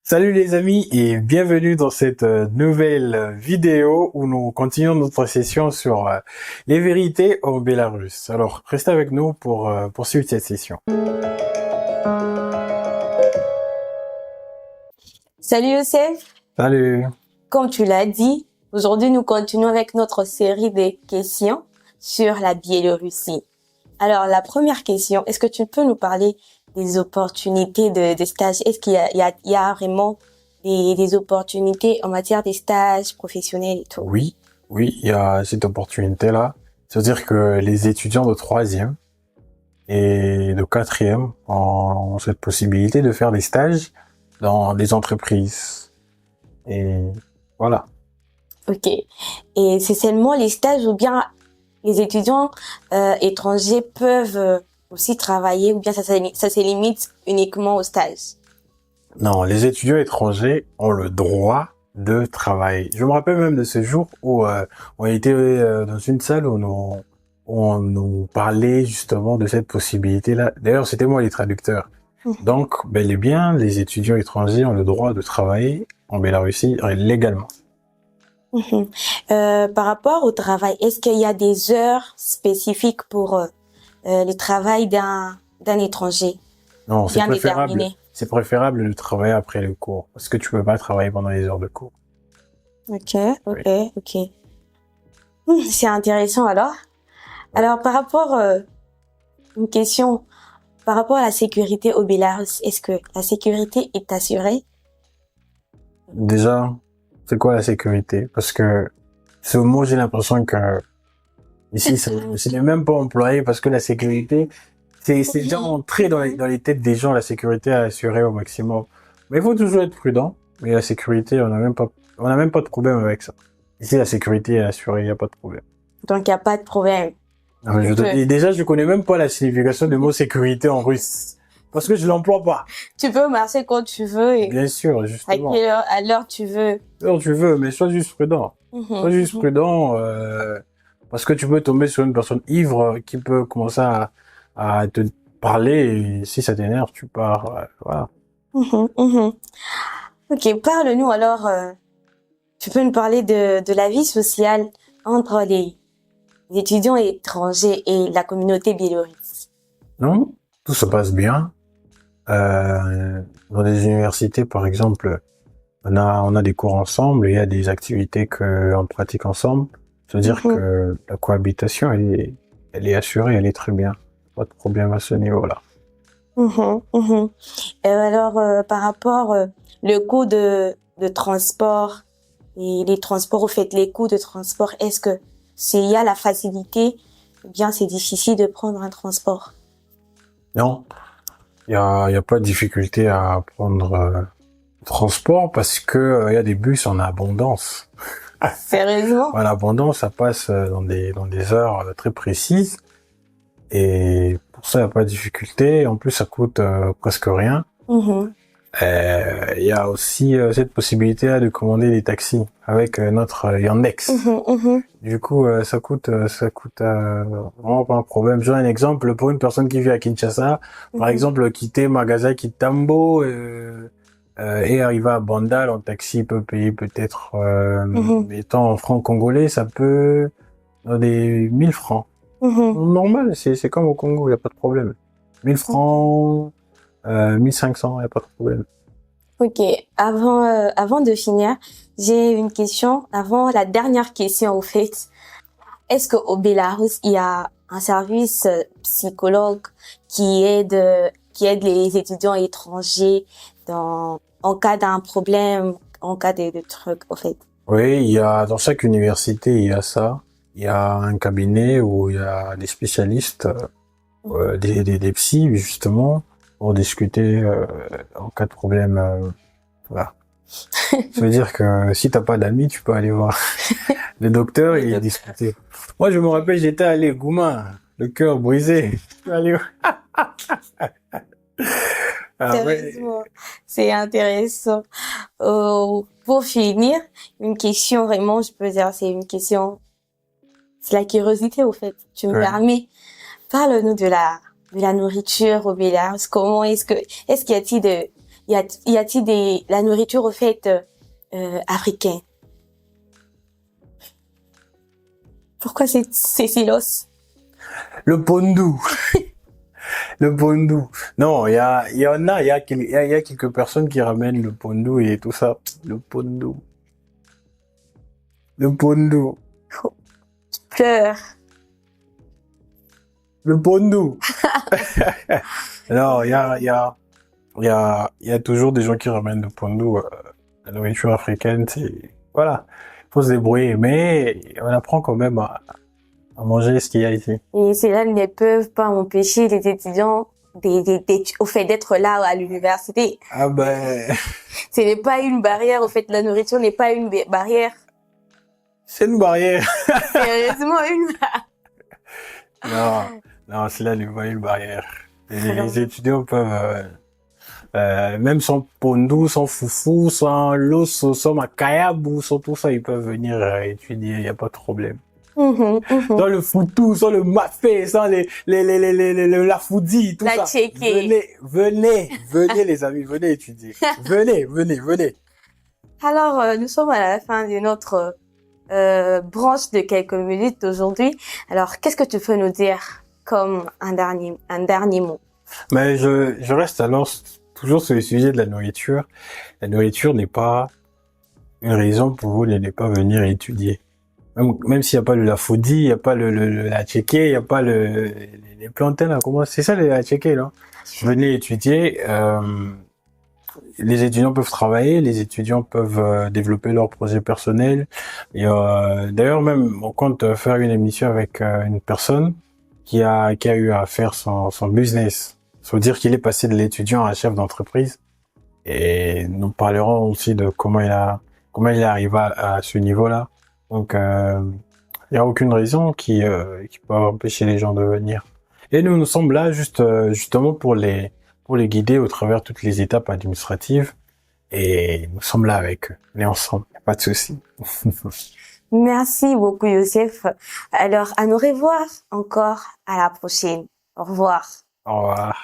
Salut les amis et bienvenue dans cette nouvelle vidéo où nous continuons notre session sur les vérités au Bélarus. Alors, restez avec nous pour poursuivre cette session. Salut Youssef, Salut. comme tu l'as dit, aujourd'hui nous continuons avec notre série de questions sur la Biélorussie. Alors la première question, est-ce que tu peux nous parler des opportunités de stage? Est-ce qu'il y a vraiment des opportunités en matière de stages professionnels et tout? Oui, il y a cette opportunité-là. C'est-à-dire que les étudiants de 3e et de 4e ont cette possibilité de faire des stages dans des entreprises. Et voilà. Ok. Et c'est seulement les stages ou bien les étudiants étrangers peuvent aussi travailler ou bien ça se limite uniquement aux stages? Non, les étudiants étrangers ont le droit de travailler. Je me rappelle même de ce jour où on était dans une salle où on nous parlait justement de cette possibilité-là. D'ailleurs, c'était moi les traducteurs. Donc, bel et bien, les étudiants étrangers ont le droit de travailler en Bélarussie légalement. Par rapport au travail, est-ce qu'il y a des heures spécifiques pour le travail d'un étranger? Non, c'est Bien préférable. déterminé. C'est préférable de travailler après le cours parce que tu peux pas travailler pendant les heures de cours. Ok. C'est intéressant alors. Alors par rapport une question par rapport à la sécurité au Bélarus, est-ce que la sécurité est assurée? Déjà, c'est quoi la sécurité? Parce que ce mot, j'ai l'impression que ici, ce n'est même pas employé parce que la sécurité, c'est déjà entré dans les têtes des gens, la sécurité à assurer au maximum. Mais il faut toujours être prudent. Mais la sécurité, on n'a même pas de problème avec ça. Ici, la sécurité est assurée, il n'y a pas de problème. Donc il n'y a pas de problème. Et déjà, je connais même pas la signification du mot sécurité en russe. Parce que je l'emploie pas. Tu peux marcher quand tu veux et Bien sûr, justement. à l'heure tu veux. Alors tu veux, mais sois juste prudent. Sois juste prudent, parce que tu peux tomber sur une personne ivre qui peut commencer à te parler et si ça t'énerve, tu pars. Voilà. Ok, parle-nous alors. Tu peux nous parler de la vie sociale entre les étudiants étrangers et la communauté biélorusse? Non, tout se passe bien. Dans les universités, par exemple, on a des cours ensemble et il y a des activités qu'on pratique ensemble. C'est-à-dire que la cohabitation, elle est assurée, elle est très bien. Pas de problème à ce niveau-là. Alors, par rapport le coût de transport et les transports, au fait, les coûts de transport, est-ce que il y a la facilité ou bien c'est difficile de prendre un transport? Non, il y a pas de difficulté à prendre le transport parce que il y a des bus en abondance. Sérieusement? En abondance, ça passe dans des heures très précises et pour ça, il n'y a pas de difficulté. En plus, ça coûte presque rien. Il y a aussi cette possibilité de commander des taxis avec notre Yandex. Du coup, ça coûte vraiment pas un problème. Je donne un exemple pour une personne qui vit à Kinshasa. Par exemple, quitter Magaza, Kitambo et arriver à Bandal en taxi peut payer peut-être, étant en francs congolais, ça peut dans des 1000 francs. Normal, c'est comme au Congo, il y a pas de problème. 1000 francs. 1500, y a pas de problème. Ok, avant de finir, j'ai une question, avant la dernière question au fait. Est-ce qu'au Bélarus, il y a un service psychologue qui aide les étudiants étrangers en cas d'un problème, en cas de trucs, au fait? Oui, il y a, dans chaque université, il y a ça. Il y a un cabinet où il y a des spécialistes, des psys, justement, pour discuter en cas de problème. Voilà. Ça veut dire que si t'as pas d'amis, tu peux aller voir le docteur et discuter. Moi, je me rappelle, j'étais allé Gouma, le cœur brisé. Je suis allé... Sérieusement, c'est intéressant. Pour finir, une question vraiment, je peux dire, c'est une question, c'est la curiosité au fait. Tu me permets, parle-nous de la nourriture au Bélarus. Comment est-ce qu'il y a-t-il la nourriture au fait africaine? Pourquoi c'est silos? Le pondou. Le pondou. Non, il y a quelques personnes qui ramènent le pondou et tout ça. Le pondou. Le pondou. Pleure. Le pondou. Non, il y a toujours des gens qui ramènent le pondou. La nourriture africaine, voilà. Faut se débrouiller, mais on apprend quand même à manger ce qu'il y a ici. Et cela ne peuvent pas empêcher les étudiants au fait d'être là à l'université. Ah ben. Ce n'est pas une barrière, au fait, la nourriture n'est pas une barrière. C'est une barrière. Sérieusement, une barrière. Non, cela n'est pas une barrière. Les étudiants peuvent, même sans pondou, sans foufou, sans l'os, sans macayabou, sans tout ça, ils peuvent venir étudier, il n'y a pas de problème. Sans le foutou, sans le mafé, sans la foudi, tout la ça. Venez les amis, venez étudier. Venez. Alors, nous sommes à la fin de notre branche de quelques minutes aujourd'hui. Alors, qu'est-ce que tu peux nous dire comme un dernier mot? Mais je reste alors toujours sur le sujet de la nourriture. La nourriture n'est pas une raison pour vous de ne pas venir étudier. Même s'il n'y a pas le lafodi, il n'y a pas la tchéké, il n'y a pas les plantains, là, comment, c'est ça, la tchéké, là. Venez étudier, les étudiants peuvent travailler, les étudiants peuvent développer leurs projets personnels. Et d'ailleurs, même, on compte faire une émission avec une personne qui a eu à faire son business. Ça veut dire qu'il est passé de l'étudiant à chef d'entreprise. Et nous parlerons aussi de comment il est arrivé à ce niveau-là. Donc, il n'y a aucune raison qui peut empêcher les gens de venir. Et nous sommes là justement pour les guider au travers toutes les étapes administratives. Et nous sommes là avec eux. On est ensemble, pas de souci. Merci beaucoup, Youssef. Alors, à nous revoir encore à la prochaine. Au revoir. Au revoir.